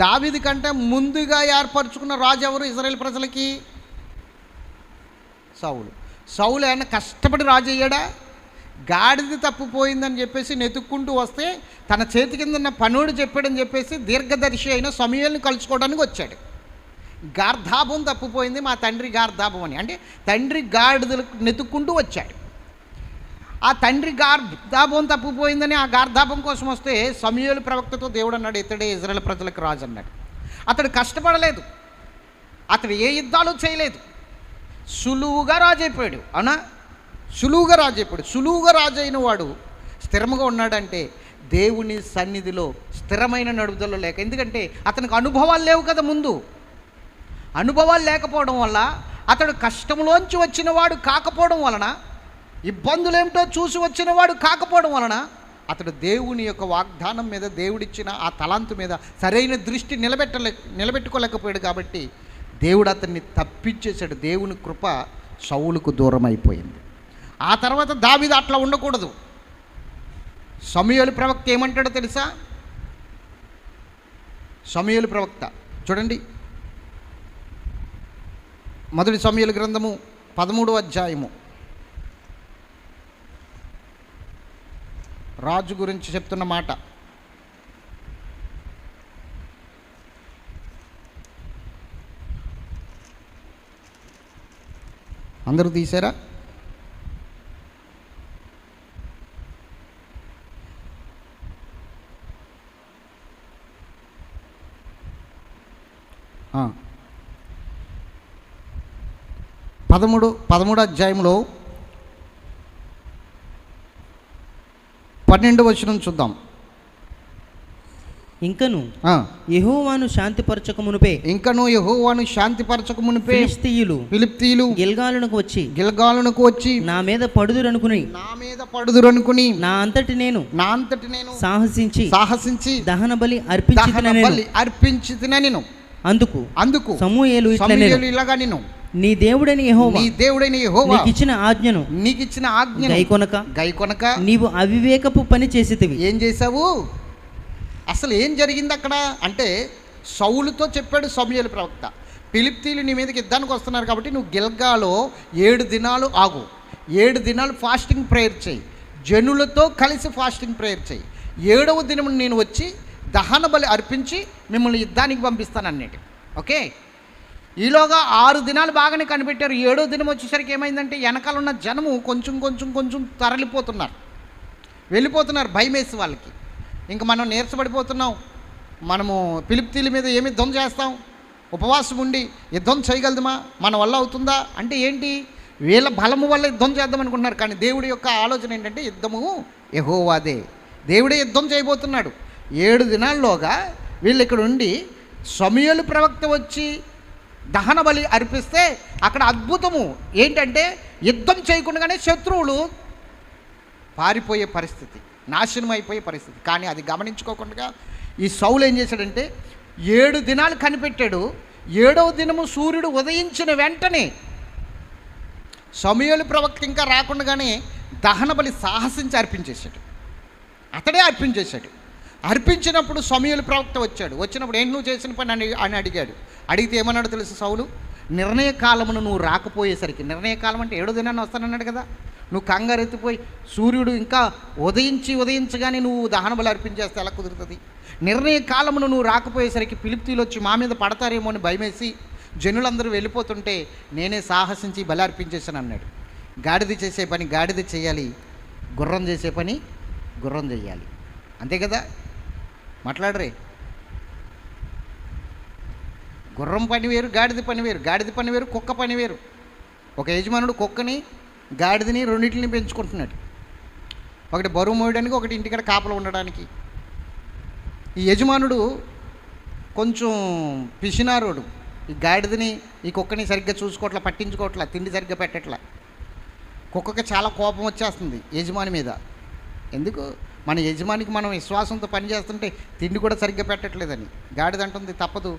దావీదు కంటే ముందుగా ఏర్పరచుకున్న రాజు ఎవరు ఇశ్రాయేలు ప్రజలకి? సౌలు. సౌలు ఆయన కష్టపడి రాజు అయ్యాడా? గాడిద తప్పిపోయిందని చెప్పేసి నెతుక్కుంటూ వస్తే తన చేతి కింద ఉన్న పనుడు చెప్పాడని చెప్పేసి దీర్ఘదర్శి అయిన సమూయేలుని కలుసుకోవడానికి వచ్చాడు. గార్ధాపం తప్పిపోయింది, మా తండ్రి గార్ధాపం అని, అంటే తండ్రి గాడిదలకు నెతుక్కుంటూ వచ్చాడు. ఆ తండ్రి గార్ధాపం తప్పిపోయిందని ఆ గార్ధాపం కోసం వస్తే సమూయేలు ప్రవక్తతో దేవుడు అన్నాడు, ఇతడే ఇశ్రాయేలు ప్రజలకు రాజు అన్నాడు. అతడు కష్టపడలేదు, అతడు ఏ యుద్ధాలు చేయలేదు, సులువుగా రాజు అయిపోయాడు. అవునా? సులువుగా రాజు అయిపోయాడు. సులువుగా రాజు అయిన వాడు స్థిరముగా ఉన్నాడంటే దేవుని సన్నిధిలో స్థిరమైన నడుదలలో లేక. ఎందుకంటే అతనికి అనుభవాలు లేవు కదా. ముందు అనుభవాలు లేకపోవడం వల్ల, అతడు కష్టంలోంచి వచ్చినవాడు కాకపోవడం వలన, ఇబ్బందులు ఏమిటో చూసి వచ్చినవాడు కాకపోవడం వలన అతడు దేవుని యొక్క వాగ్దానం మీద, దేవుడిచ్చిన ఆ తలాంతు మీద సరైన దృష్టి నిలబెట్టుకోలేకపోయాడు. కాబట్టి దేవుడు అతన్ని తప్పించేశాడు. దేవుని కృప సౌలుకు దూరం అయిపోయింది. ఆ తర్వాత దావీదు అట్లా ఉండకూడదు. సమూయేలు ప్రవక్త ఏమంటాడో తెలుసా? సమూయేలు ప్రవక్త చూడండి, మొదటి సమూయేలు గ్రంథము 13వ అధ్యాయము. రాజు గురించి చెప్తున్న మాట. అందరూ తీసారా? పదమూడో అధ్యాయంలో 12వ వచనం చూద్దాం. ఇంకను యెహోవాను శాంతిపరచకమునుపే ఫిలిష్తీయులు గిల్గాలునకు వచ్చి నా మీద పడుదురనుకుని నా అంతటి నేను సాహసించి దహన బలి అర్పించితినెను. అందుకు సమూయేలు ఇలాగా నేను నీ దేవుడైన యెహోవా నీకు ఇచ్చిన ఆజ్ఞను గైకొనక నీవు అవివేకపు పని చేసితివి. ఏం చేశావు? అసలు ఏం జరిగింది అక్కడ అంటే, సౌలుతో చెప్పాడు సమూయేలు ప్రవక్త, ఫిలిష్తీయులు నీ మీదకి యుద్ధానికి వస్తున్నారు కాబట్టి నువ్వు గిల్గాలో 7 దినాలు ఆగు, 7 దినాలు ఫాస్టింగ్ ప్రేయర్ చేయి, జనులతో కలిసి ఫాస్టింగ్ ప్రేయర్ చేయి, 7వ దినం నేను వచ్చి దహన బలి అర్పించి మిమ్మల్ని యుద్ధానికి పంపిస్తాను అన్నట్టు. ఓకే, ఈలోగా 6 దినాలు బాగానే కనిపెట్టారు. 7వ దినం వచ్చేసరికి ఏమైందంటే వెనకాల ఉన్న జనము కొంచెం తరలిపోతున్నారు, వెళ్ళిపోతున్నారు భయం వేసి వాళ్ళకి. ఇంకా మనం నీరసపడిపోతున్నాం, మనము ఫిలిష్తీయుల మీద ఏమి యుద్ధం చేస్తాం, ఉపవాసం ఉండి యుద్ధం చేయగలదుమా, మన వల్ల అవుతుందా అంటే ఏంటి, వీళ్ళ బలము వల్ల యుద్ధం చేద్దాం అనుకుంటున్నారు. కానీ దేవుడి యొక్క ఆలోచన ఏంటంటే యుద్ధము యెహోవాదే, దేవుడే యుద్ధం చేయబోతున్నాడు. 7 దినాల్లోగా వీళ్ళు ఇక్కడ ఉండి సమూయేలు ప్రవక్త వచ్చి దహన బలి అర్పిస్తే అక్కడ అద్భుతము ఏంటంటే యుద్ధం చేయకుండానే శత్రువులు పారిపోయే పరిస్థితి, నాశనం అయిపోయే పరిస్థితి. కానీ అది గమనించుకోకుండా ఈ సౌలు ఏం చేశాడంటే 7 దినాలు కనిపెట్టాడు. 7వ దినము సూర్యుడు ఉదయించిన వెంటనే సమూయేలు ప్రవక్త ఇంకా రాకుండానే దహన బలి సాహసించి అర్పించేశాడు. అతడే అర్పించేశాడు. అర్పించినప్పుడు సమూయేలు ప్రవక్త వచ్చాడు. వచ్చినప్పుడు ఏంటి నువ్వు చేసిన పని అని అడిగాడు. అడిగితే ఏమన్నాడు తెలుసు సౌలు, నిర్ణయ కాలమును నువ్వు రాకపోయేసరికి, నిర్ణయ కాలం అంటే 7వ దినాన్ని వస్తానన్నాడు కదా, నువ్వు కంగారెత్తిపోయి సూర్యుడు ఇంకా ఉదయించగానే నువ్వు దహన బలి అర్పించేస్తే ఎలా కుదురుతుంది? నిర్ణయ కాలమును నువ్వు రాకపోయేసరికి ఫిలిష్తీయులు వచ్చి మా మీద పడతారేమో అని భయమేసి జనులందరూ వెళ్ళిపోతుంటే నేనే సాహసించి బలి అర్పించేసాను అన్నాడు. గాడిద చేసే పని గాడిద చేయాలి, గుర్రం చేసే పని గుర్రం చేయాలి, అంతే కదా. మాట్లాడరే, గుర్రం పని వేరు, గాడిద పని వేరు, గాడిద పని వేరు, కుక్క పని వేరు. ఒక యజమానుడు కుక్కని గాడిదని రెండింటిని పెంచుకుంటున్నాడు. ఒకటి బరువు మోయడానికి, ఒకటి ఇంటికాడ కాపలు ఉండడానికి. ఈ యజమానుడు కొంచెం పిసినారోడు. ఈ గాడిదని, ఈ కుక్కని సరిగ్గా చూసుకోవట్లా, పట్టించుకోవట్లా, తిండి సరిగ్గా పెట్టట్లా. కుక్కకి చాలా కోపం వచ్చేస్తుంది యజమాని మీద. ఎందుకు? మన యజమానికి మనం విశ్వాసంతో పనిచేస్తుంటే తిండి కూడా సరిగ్గా పెట్టట్లేదని. గాడిద అంటుంది, తప్పదు,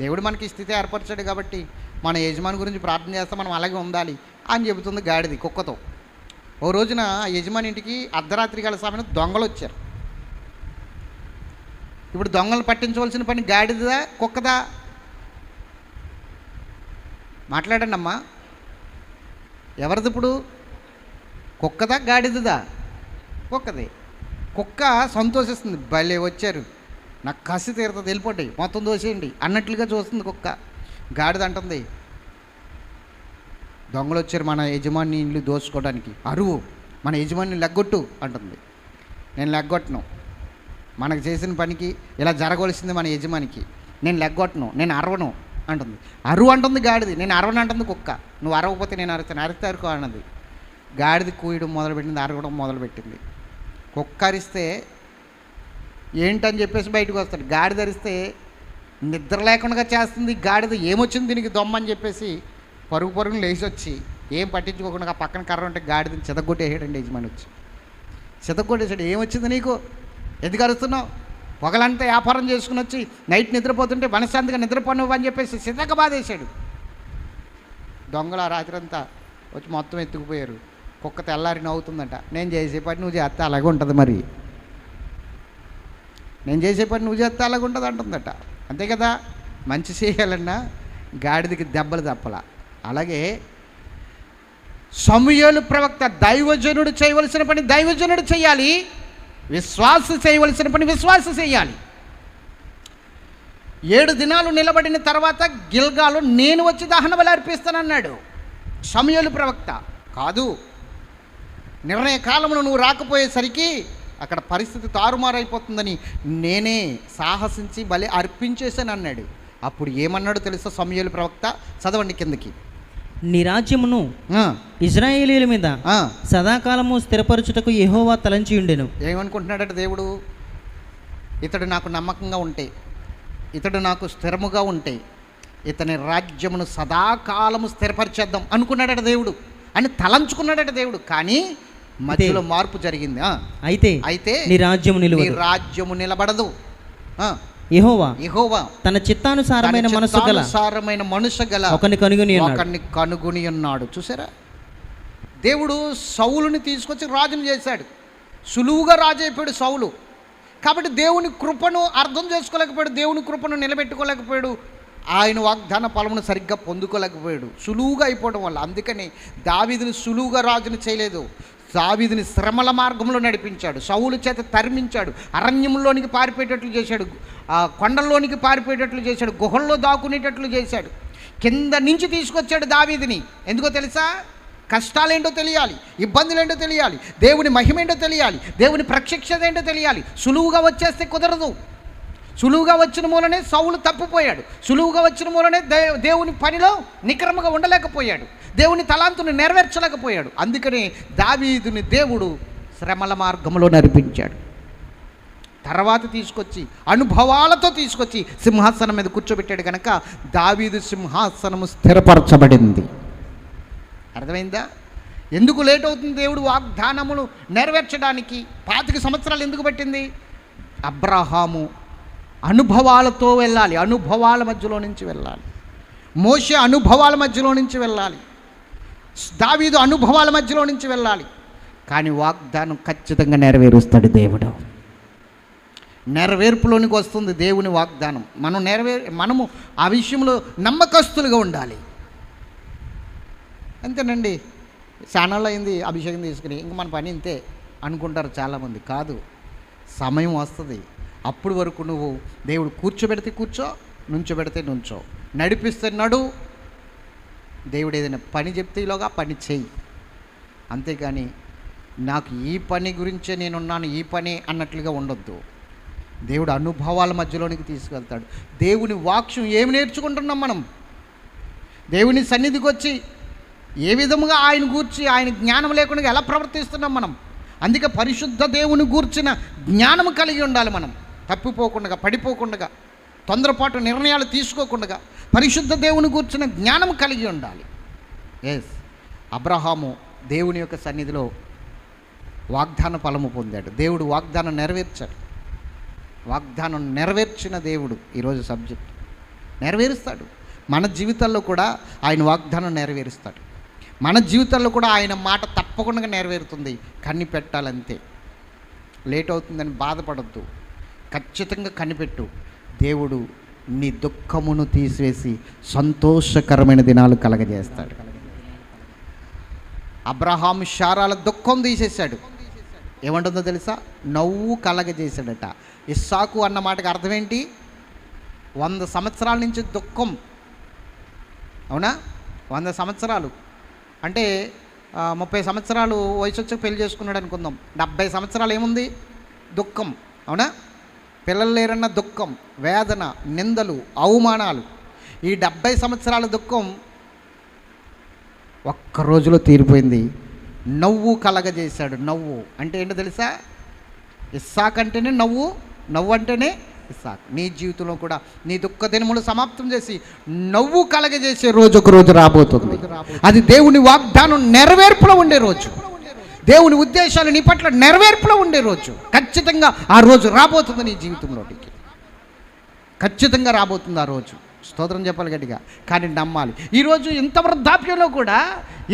దేవుడు మనకి స్థితి ఏర్పరిచాడు కాబట్టి మన యజమాని గురించి ప్రార్థన చేస్తే మనం అలాగే ఉండాలి అని చెబుతుంది గాడిది కుక్కతో. ఓ రోజున ఆ యజమాని ఇంటికి అర్ధరాత్రి గల సమయంలో దొంగలు వచ్చారు. ఇప్పుడు దొంగలను పట్టించవలసిన పని గాడిదా కుక్కదా? మాట్లాడండి అమ్మా, ఎవరిది ఇప్పుడు? కుక్కదా గాడిదదా? కుక్కది. కుక్క సంతోషిస్తుంది, భలే వచ్చారు, నాకు కసి తీరుతుంది, వెళ్ళిపోండి, మొత్తం దోసేయండి అన్నట్లుగా చూస్తుంది కుక్క. గాడిద అంటుంది, దొంగలు వచ్చారు మన యజమాని ఇల్లు దోచుకోవడానికి, అరువు, మన యజమాని లెగ్గొట్టు అంటుంది. నేను లెగ్గొట్టను, మనకు చేసిన పనికి ఇలా జరగవలసింది మన యజమానికి, నేను లెగ్గొట్టను, నేను అరవను అంటుంది. అరువు అంటుంది గాడిది, నేను అరవను అంటుంది కుక్క. నువ్వు అరవకపోతే నేను అరుస్తాను, అరిస్తే అరుకో అన్నది. గాడిది కూయడం మొదలుపెట్టింది, అరవడం మొదలుపెట్టింది. కుక్క అరిస్తే ఏంటని చెప్పేసి బయటకు వస్తాడు. గాడిద అరిస్తే నిద్ర లేకుండా చేస్తుంది. గాడిద ఏమొచ్చింది దీనికి దొమ్మ అని చెప్పేసి పరుగు పరుగును లేచి వచ్చి ఏం పట్టించుకోకుండా పక్కన కర్ర ఉంటే గాడిదని చితగొట్టేసాడండి యజమాని వచ్చి. చితగొట్టేసాడు. ఏమొచ్చింది నీకు, ఎందుకు అరుస్తున్నావు? పొగలంతా వ్యాపారం చేసుకుని వచ్చి నైట్ నిద్రపోతుంటే మనశ్శాంతిగా నిద్రపోనివ్వు అని చెప్పేసి చితక బాధేశాడు. దొంగలు ఆ రాత్రి అంతా వచ్చి మొత్తం ఎత్తుకుపోయారు. కుక్క తెల్లారి నవ్వుతుందంట, నేను చేసే పని నువ్వు చేస్తే అలాగే ఉంటుంది, మరి నేను చేసే పని నువ్వు చేస్తే అలాగే ఉంటుంది అంటుందట. అంతే కదా, మంచి చేయాలన్నా గాడిదకి దెబ్బలు తప్పల. అలాగే సమూయేలు ప్రవక్త దైవజనుడు చేయవలసిన పని దైవజనుడు చేయాలి, విశ్వాస చేయవలసిన పని విశ్వాస చేయాలి. 7 దినాలు నిలబడిన తర్వాత గిల్గాలు నేను వచ్చి దహన బలి అర్పిస్తానన్నాడు సమూయేలు ప్రవక్త. కాదు, నిర్ణయ కాలంలో నువ్వు రాకపోయేసరికి అక్కడ పరిస్థితి తారుమారైపోతుందని నేనే సాహసించి బలి అర్పించేశాను అన్నాడు. అప్పుడు ఏమన్నాడు తెలుసా సమూయేలు ప్రవక్త? చదవండి కిందకి. నీ రాజ్యమును ఇశ్రాయేలీయుల మీద సదాకాలము స్థిరపరచుటకు యెహోవా తలంచి ఉండెను. ఏమనుకుంటున్నాడట దేవుడు? ఇతడు నాకు నమ్మకంగా ఉంటే, ఇతడు నాకు స్థిరముగా ఉంటే ఇతని రాజ్యమును సదాకాలము స్థిరపరిచేద్దాం అనుకున్నాడట దేవుడు అని తలంచుకున్నాడట దేవుడు. కానీ మధ్యలో మార్పు జరిగింది. అయితే నీ రాజ్యము నిలబడదు. యెహోవా తన చిత్తానుసారమైన మనసు గల ఒకని కనుగొని ఉన్నాడు. చూసారా, దేవుడు సౌలుని తీసుకొచ్చి రాజుని చేశాడు. సులువుగా రాజు అయిపోయాడు సౌలు. కాబట్టి దేవుని కృపను అర్థం చేసుకోలేకపోయాడు, దేవుని కృపను నిలబెట్టుకోలేకపోయాడు, ఆయన వాగ్దాన ఫలమును సరిగ్గా పొందుకోలేకపోయాడు, సులువుగా అయిపోవడం వల్ల. అందుకని దావీదుని సులువుగా రాజుని చేయలేదు, దావీదుని శ్రమల మార్గంలో నడిపించాడు, సౌలు చేత తరిమించాడు, అరణ్యంలోనికి పారిపోయేటట్లు చేశాడు, కొండల్లోనికి పారిపోయేటట్లు చేశాడు, గుహల్లో దాక్కునేటట్లు చేశాడు, కింద నుంచి తీసుకొచ్చాడు దావీదుని. ఎందుకో తెలుసా? కష్టాలేంటో తెలియాలి, ఇబ్బందులేంటో తెలియాలి, దేవుని మహిమేంటో తెలియాలి, దేవుని ప్రత్యక్షత ఏంటో తెలియాలి. సులువుగా వచ్చేస్తే కుదరదు. సులువుగా వచ్చిన మూలనే సౌలు తప్పిపోయాడు, సులువుగా వచ్చిన మూలనే దేవుని పనిలో నిక్రమగా ఉండలేకపోయాడు, దేవుని తలాంతుని నెరవేర్చలేకపోయాడు. అందుకని దావీదుని దేవుడు శ్రమల మార్గంలో నడిపించాడు. తర్వాత తీసుకొచ్చి అనుభవాలతో తీసుకొచ్చి సింహాసనం మీద కూర్చోబెట్టాడు. కనుక దావీదు సింహాసనము స్థిరపరచబడింది. అర్థమైందా? ఎందుకు లేట్ అవుతుంది? దేవుడు వాగ్దానములు నెరవేర్చడానికి 25 సంవత్సరాలు ఎందుకు పట్టింది? అబ్రహాము అనుభవాలతో వెళ్ళాలి, అనుభవాల మధ్యలో నుంచి వెళ్ళాలి. మోషే అనుభవాల మధ్యలో నుంచి వెళ్ళాలి, దావీదు అనుభవాల మధ్యలో నుంచి వెళ్ళాలి. కానీ వాగ్దానం ఖచ్చితంగా నెరవేరుస్తాడు దేవుడు. నెరవేర్పులోనికి వస్తుంది దేవుని వాగ్దానం. మనము ఆ విషయంలో నమ్మకస్తులుగా ఉండాలి. అంతేనండి, ఛానల్ అయింది అభిషేకం తీసుకుని ఇంక మన పని ఇంతే అనుకుంటారు చాలామంది. కాదు, సమయం వస్తుంది, అప్పుడు వరకు నువ్వు దేవుడు కూర్చోబెడితే కూర్చో, నుంచోబెడితే నుంచో, నడిపిస్తే నడు. దేవుడు ఏదైనా పని చెప్తే ఈలోగా పని చెయ్యి. అంతేగాని నాకు ఈ పని గురించే నేనున్నాను, ఈ పని అన్నట్లుగా ఉండొద్దు. దేవుడు అనుభవాల మధ్యలోనికి తీసుకెళ్తాడు. దేవుని వాక్యం ఏమి నేర్చుకుంటున్నాం మనం? దేవుని సన్నిధికి వచ్చి ఏ విధముగా ఆయన గూర్చి ఆయన జ్ఞానం లేకుండా ఎలా ప్రవర్తిస్తున్నాం మనం? అందుకే పరిశుద్ధ దేవుని గూర్చిన జ్ఞానం కలిగి ఉండాలి మనం, తప్పిపోకుండా, పడిపోకుండా, తొందరపాటు నిర్ణయాలు తీసుకోకుండా పరిశుద్ధ దేవుని గూర్చిన జ్ఞానం కలిగి ఉండాలి. ఎస్, అబ్రహాము దేవుని యొక్క సన్నిధిలో వాగ్దాన ఫలము పొందాడు. దేవుడు వాగ్దానం నెరవేర్చాడు. వాగ్దానం నెరవేర్చిన దేవుడు ఈరోజు సబ్జెక్ట్ నెరవేరుస్తాడు. మన జీవితాల్లో కూడా ఆయన వాగ్దానం నెరవేరుస్తాడు. మన జీవితాల్లో కూడా ఆయన మాట తప్పకుండా నెరవేరుతుంది. కనిపెట్టాలంతే. లేట్ అవుతుందని బాధపడద్దు, ఖచ్చితంగా కనిపెట్టు. దేవుడు నీ దుఃఖమును తీసివేసి సంతోషకరమైన దినాలు కలగజేస్తాడు. అబ్రహాము శారాల దుఃఖం తీసేశాడు. ఏమంటుందో తెలుసా? నవ్వు కలగజేశాడట. ఇస్సాకు అన్న మాటకి అర్థం ఏంటి? 100 సంవత్సరాల నుంచి దుఃఖం. అవునా? 100 సంవత్సరాలు అంటే 30 సంవత్సరాలు వయసు వచ్చి పెళ్లి చేసుకున్నాడు అనుకుందాం. 70 సంవత్సరాలు ఏముంది? దుఃఖం. అవునా? పిల్లలు లేరన్న దుఃఖం, వేదన, నిందలు, అవమానాలు. ఈ 70 సంవత్సరాల దుఃఖం ఒక్క రోజులో తీరిపోయింది. నవ్వు కలగజేశాడు. నవ్వు అంటే ఏంటో తెలుసా? ఇస్సాకు అంటేనే నవ్వు, నవ్వు అంటేనే ఇస్సాకు. నీ జీవితంలో కూడా నీ దుఃఖ దినములు సమాప్తం చేసి నవ్వు కలగజేసే రోజు ఒక రోజు రాబోతుంది. అది దేవుని వాగ్దానం నెరవేర్పులో ఉండే రోజు, దేవుని ఉద్దేశాలు నీ పట్ల నెరవేర్పులో ఉండే రోజు. ఖచ్చితంగా ఆ రోజు రాబోతుంది నీ జీవితంలోకి, ఖచ్చితంగా రాబోతుంది ఆ రోజు. స్తోత్రం చెప్పాలి గట్టిగా, కానీ నమ్మాలి. ఈరోజు ఇంత వృద్ధాప్యంలో కూడా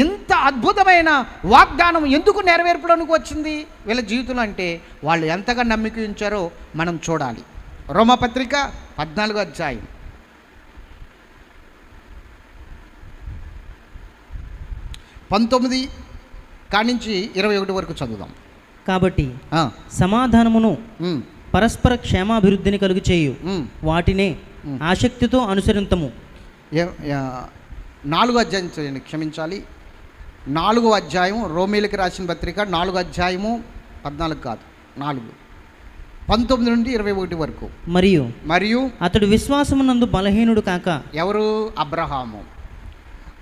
ఇంత అద్భుతమైన వాగ్దానం ఎందుకు నెరవేర్పులోనికి వచ్చింది వీళ్ళ జీవితంలో అంటే వాళ్ళు ఎంతగా నమ్మిక ఉంచారో మనం చూడాలి. రోమపత్రిక 14వ అధ్యాయం 19 కానించి 21 వరకు చదువుదాం. కాబట్టి సమాధానమును పరస్పర క్షేమాభివృద్ధిని కలుగు చేయు వాటినే ఆసక్తితో అనుసరింతము. 4వ అధ్యాయం చేయండి, క్షమించాలి. 4వ అధ్యాయం రోమీలకు రాసిన పత్రిక 4వ అధ్యాయము 14 కాదు 4, 19 నుండి 21 వరకు. మరియు అతడు విశ్వాసమునందు బలహీనుడు కాక. ఎవరు? అబ్రహాము.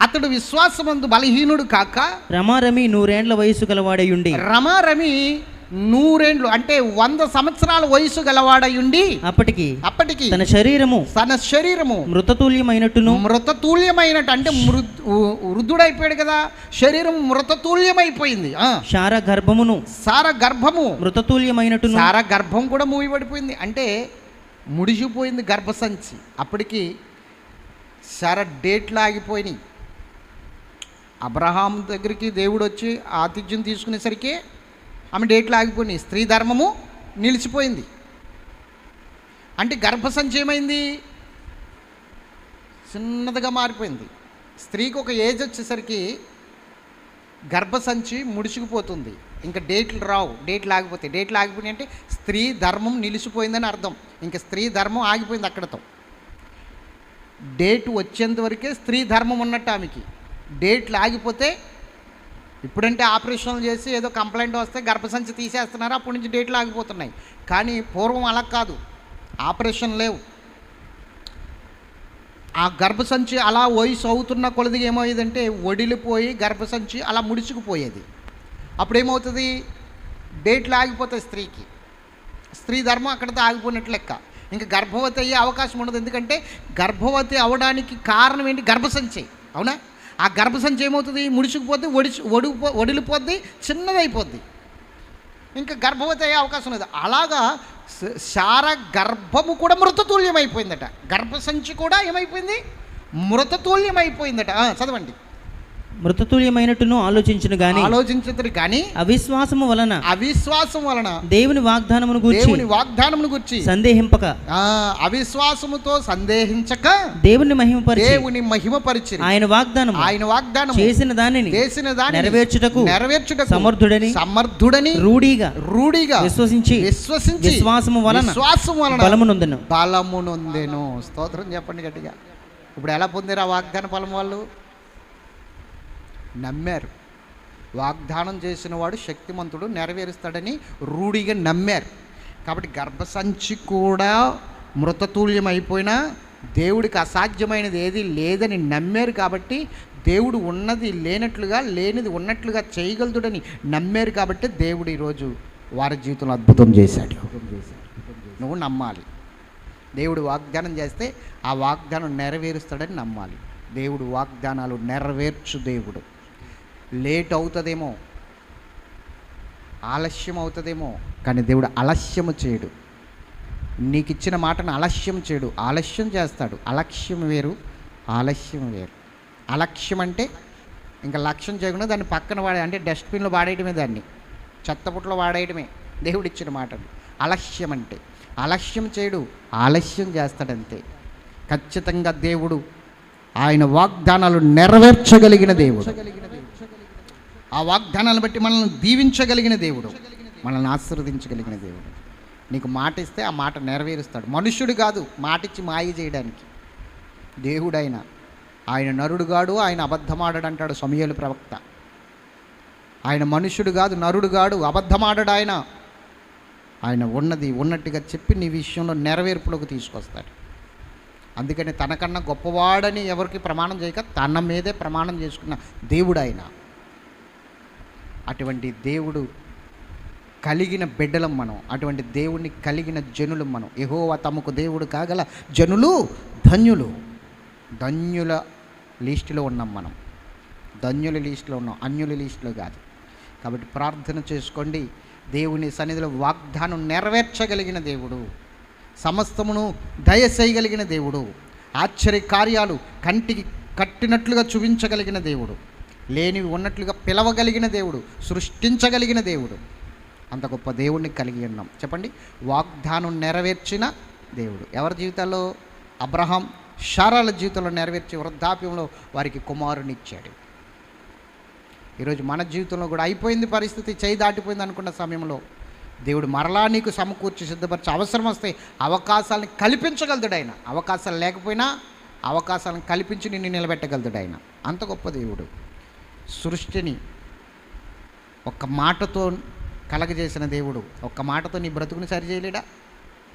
అతడు విశ్వాసమందు బలహీనుడు కాక రమారమి 100 ఏండ్ల వయసు గలవాడయుండి. రమారమి 100 ఏండ్లు అంటే 100 సంవత్సరాల వయసు గలవాడయుండి అప్పటికి తన శరీరము మృతతుల్యమైనట్టు అంటే వృద్ధుడైపోయాడు కదా, శరీరం మృతతుల్యమైపోయింది. సార గర్భము మృతతుల్యమైనట్టు, సార గర్భం కూడా మూయబడిపోయింది అంటే ముడిసిపోయింది గర్భసంచి. అప్పటికి సార డేట్లు ఆగిపోయినాయి. అబ్రహాం దగ్గరికి దేవుడు వచ్చి ఆతిథ్యం తీసుకునేసరికి ఆమె డేట్లు ఆగిపోయినాయి. స్త్రీ ధర్మము నిలిచిపోయింది. అంటే గర్భసంచి ఏమైంది? చిన్నదిగా మారిపోయింది. స్త్రీకి ఒక ఏజ్ వచ్చేసరికి గర్భసంచి ముడుచుకుపోతుంది. ఇంకా డేట్లు రావు. డేట్లు ఆగిపోయినాయి అంటే స్త్రీ ధర్మం నిలిచిపోయిందని అర్థం. ఇంకా స్త్రీ ధర్మం ఆగిపోయింది అక్కడతో. డేట్ వచ్చేంత వరకే స్త్రీ ధర్మం ఉన్నట్టు ఆమెకి. డేట్లు ఆగిపోతే, ఇప్పుడంటే ఆపరేషన్లు చేసి ఏదో కంప్లైంట్ వస్తే గర్భసంచి తీసేస్తున్నారు, అప్పటి నుంచి డేట్లు ఆగిపోతున్నాయి. కానీ పూర్వం అలా కాదు, ఆపరేషన్ లేవు. ఆ గర్భసంచి అలా వయసు అవుతున్న కొలదిగా ఏమయ్యేదంటే వడిలిపోయి గర్భసంచి అలా ముడుచుకుపోయేది. అప్పుడు ఏమవుతుంది? డేట్లు ఆగిపోతాయి స్త్రీకి. స్త్రీ ధర్మం అక్కడితో ఆగిపోయినట్లు లెక్క. ఇంకా గర్భవతి అయ్యే అవకాశం ఉండదు. ఎందుకంటే గర్భవతి అవడానికి కారణం ఏంటి? గర్భసంచి. అవునా? ఆ గర్భసంచి ఏమవుతుంది? ముడుచుకుపోద్ది, వడిలిపోద్ది, చిన్నదైపోద్ది. ఇంకా గర్భవతి అయ్యే అవకాశం లేదు. అలాగా సార గర్భము కూడా మృతతుల్యమైపోయిందట. గర్భసంచి కూడా ఏమైపోయింది? మృతతుల్యమైపోయిందట. చదవండి. మృతతుల్యమైనట్టును ఆలోచించను గాని అవిశ్వాసము వలన దేవుని వాగ్దానమును గూర్చి సందేహింపక, అవిశ్వాసముతో సందేహించక దేవుని మహిమపరిచి ఆయన వాగ్దానం చేసిన దానిని నెరవేర్చుటకు సమర్థుడని రూఢిగా విశ్వసించి విశ్వాసము వలన బలమునొందెను. స్తోత్రం చెప్పండి గట్టిగా. ఇప్పుడు ఎలా పొందారు ఆ వాగ్దాన ఫలం? వాళ్ళు నమ్మారు. వాగ్దానం చేసిన వాడు శక్తిమంతుడు, నెరవేరుస్తాడని రూఢిగా నమ్మారు. కాబట్టి గర్భసంచి కూడా మృతతుల్యం అయిపోయినా దేవుడికి అసాధ్యమైనది ఏది లేదని నమ్మారు. కాబట్టి దేవుడు ఉన్నది లేనట్లుగా, లేనిది ఉన్నట్లుగా చేయగలదుడని నమ్మారు కాబట్టి దేవుడు ఈరోజు వారి జీవితంలో అద్భుతం చేశాడు. నువ్వు నమ్మాలి. దేవుడు వాగ్దానం చేస్తే ఆ వాగ్దానం నెరవేరుస్తాడని నమ్మాలి. దేవుడు వాగ్దానాలు నెరవేర్చు దేవుడు. లేట్ అవుతుందేమో, ఆలస్యం అవుతుందేమో, కానీ దేవుడు ఆలస్యము చేయడు. నీకు ఇచ్చిన మాటను ఆలస్యం చేయడు, ఆలస్యం చేస్తాడు. అలక్ష్యం వేరు, ఆలస్యం వేరు. అలక్ష్యం అంటే ఇంకా లక్ష్యం చేయకుండా దాన్ని పక్కన అంటే డస్ట్బిన్లో వాడేయడమే, దాన్ని చెత్తపుట్లో వాడేయడమే దేవుడు ఇచ్చిన మాటలు. అలక్ష్యం అంటే అలక్ష్యం చేయడు, ఆలస్యం చేస్తాడంతే. ఖచ్చితంగా దేవుడు ఆయన వాగ్దానాలు నెరవేర్చగలిగిన దేవుడు. ఆ వాగ్దానాలను బట్టి మనల్ని దీవించగలిగిన దేవుడు, మనల్ని ఆశీర్వదించగలిగిన దేవుడు. నీకు మాట ఇస్తే ఆ మాట నెరవేరుస్తాడు. మనుష్యుడు కాదు మాట ఇచ్చి మాయ చేయడానికి. దేవుడైన ఆయన నరుడు కాడు, ఆయన అబద్ధమాడాడు అంటాడు సమూయేలు ప్రవక్త. ఆయన మనుష్యుడు కాదు, నరుడు కాడు, అబద్ధమాడాడు ఆయన. ఆయన ఉన్నది ఉన్నట్టుగా చెప్పి నీ విషయంలో నెరవేర్పులోకి తీసుకొస్తాడు. అందుకని తనకన్నా గొప్పవాడని ఎవరికి ప్రమాణం చేయక తన మీదే ప్రమాణం చేసుకున్న దేవుడు ఆయన. అటువంటి దేవుడు కలిగిన బిడ్డలం మనం, అటువంటి దేవుణ్ణి కలిగిన జనులు మనం. యెహోవా తమకు దేవుడు కాగల జనులు ధన్యులు. ధన్యుల లిస్టులో ఉన్నాం మనం, ధన్యుల లిస్టులో ఉన్నాం, అన్యుల లిస్టులో కాదు. కాబట్టి ప్రార్థన చేసుకోండి. దేవుని సన్నిధిలో వాగ్దానం నెరవేర్చగలిగిన దేవుడు, సమస్తమును దయచేయగలిగిన దేవుడు, ఆశ్చర్య కార్యాలు కంటికి కట్టినట్లుగా చూపించగలిగిన దేవుడు, లేనివి ఉన్నట్లుగా పిలవగలిగిన దేవుడు, సృష్టించగలిగిన దేవుడు. అంత గొప్ప దేవుణ్ణి కలిగి ఉన్నాం. చెప్పండి, వాగ్దానం నెరవేర్చిన దేవుడు. ఎవరి జీవితాల్లో? అబ్రహాం శారాల జీవితంలో నెరవేర్చి వృద్ధాప్యంలో వారికి కుమారుని ఇచ్చాడు. ఈరోజు మన జీవితంలో కూడా అయిపోయింది పరిస్థితి, చేయి దాటిపోయింది అనుకున్న సమయంలో దేవుడు మరలా నీకు సమకూర్చి సిద్ధపరిచి అవసరం వస్తే అవకాశాలను కల్పించగలుగుతాడు ఆయన. అవకాశాలు లేకపోయినా అవకాశాలను కల్పించి నిన్ను నిలబెట్టగలుగుతాడు ఆయన. అంత గొప్ప దేవుడు. సృష్టిని ఒక్క మాటతో కలగజేసిన దేవుడు. ఒక్క మాటతో నీ బ్రతుకుని సరిచేయలేడా?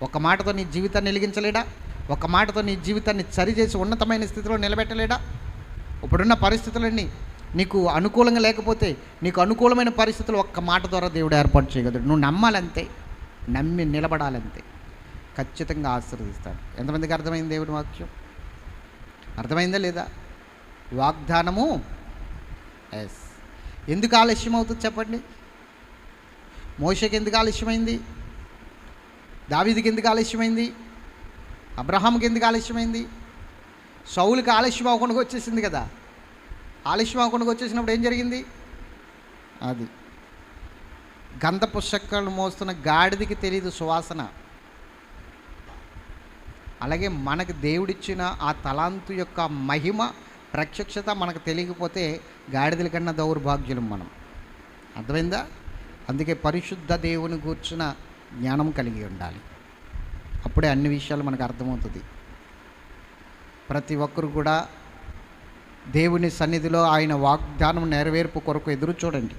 ఒక మాటతో నీ జీవితాన్ని వెలిగించలేడా? ఒక మాటతో నీ జీవితాన్ని సరిచేసి ఉన్నతమైన స్థితిలో నిలబెట్టలేడా? ఇప్పుడున్న పరిస్థితులన్నీ నీకు అనుకూలంగా లేకపోతే నీకు అనుకూలమైన పరిస్థితులు ఒక్క మాట ద్వారా దేవుడు ఏర్పాటు చేయగలడు. నువ్వు నమ్మాలంతే, నమ్మి నిలబడాలంతే. ఖచ్చితంగా ఆశీర్వదిస్తాడు. ఎంతమందికి అర్థమైంది దేవుడి వాక్యం? అర్థమైందా లేదా? వాగ్దానము ఎస్. ఎందుకు ఆలస్యం అవుతుంది చెప్పండి? మోషేకి ఎందుకు ఆలస్యమైంది? దావీదుకి ఎందుకు ఆలస్యమైంది? అబ్రహాంకి ఎందుకు ఆలస్యమైంది? సౌలుకి ఆలస్యం అవ్వకుండా వచ్చేసింది కదా. ఆలస్యం అవ్వకుండా వచ్చేసినప్పుడు ఏం జరిగింది? అది గంధ పుస్తకాలు మోస్తున్న గాడిదకి తెలియదు సువాసన. అలాగే మనకు దేవుడిచ్చిన ఆ తలాంతు యొక్క మహిమ ప్రత్యక్షత మనకు తెలియకపోతే గాడిదల కన్నా దౌర్భాగ్యులం మనం. అర్థమైందా? అందుకే పరిశుద్ధ దేవుని గూర్చిన జ్ఞానం కలిగి ఉండాలి. అప్పుడే అన్ని విషయాలు మనకు అర్థమవుతుంది. ప్రతి ఒక్కరు కూడా దేవుని సన్నిధిలో ఆయన వాగ్దానం నెరవేర్పు కొరకు ఎదురు చూడండి.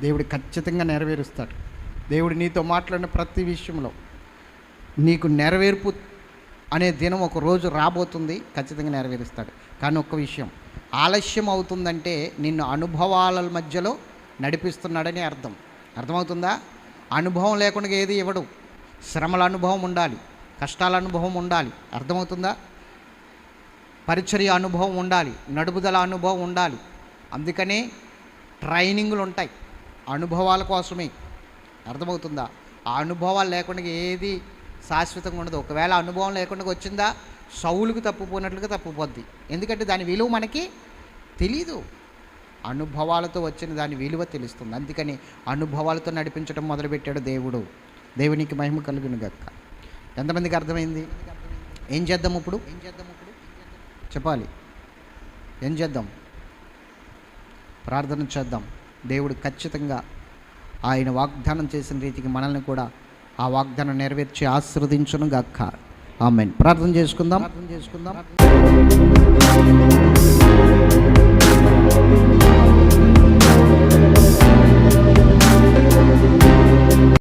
దేవుడు ఖచ్చితంగా నెరవేరుస్తాడు. దేవుడు నీతో మాట్లాడిన ప్రతి విషయంలో నీకు నెరవేర్పు అనే దినం ఒక రోజు రాబోతుంది. ఖచ్చితంగా నెరవేరుస్తాడు. కానీ ఒక్క విషయం, ఆలస్యం అవుతుందంటే నిన్ను అనుభవాల మధ్యలో నడిపిస్తున్నాడని అర్థం. అర్థమవుతుందా? అనుభవం లేకుండా ఏది ఇవ్వడు. శ్రమల అనుభవం ఉండాలి, కష్టాల అనుభవం ఉండాలి. అర్థమవుతుందా? పరిచర్య అనుభవం ఉండాలి, నడుపుదల అనుభవం ఉండాలి. అందుకనే ట్రైనింగ్లు ఉంటాయి అనుభవాల కోసమే. అర్థమవుతుందా? ఆ అనుభవాలు లేకుండా ఏది శాశ్వతంగా ఉండదు. ఒకవేళ అనుభవం లేకుండా వచ్చిందా సౌలుకు తప్పుపోయినట్లుగా తప్పుపోద్ది. ఎందుకంటే దాని విలువ మనకి తెలీదు. అనుభవాలతో వచ్చిన దాని విలువ తెలుస్తుంది. అందుకని అనుభవాలతో నడిపించడం మొదలుపెట్టాడు దేవుడు. దేవునికి మహిమ కలుగును గాక. ఎంతమందికి అర్థమైంది? ఏం చేద్దాం ఇప్పుడు? చెప్పాలి. ఏం చేద్దాం? ప్రార్థన చేద్దాం. దేవుడు ఖచ్చితంగా ఆయన వాగ్దానం చేసిన రీతికి మనల్ని కూడా ఆ వాగ్దానం నెరవేర్చి ఆశీర్వదించును గాక. ఆమేన్. ప్రార్థన చేసుకుందాం.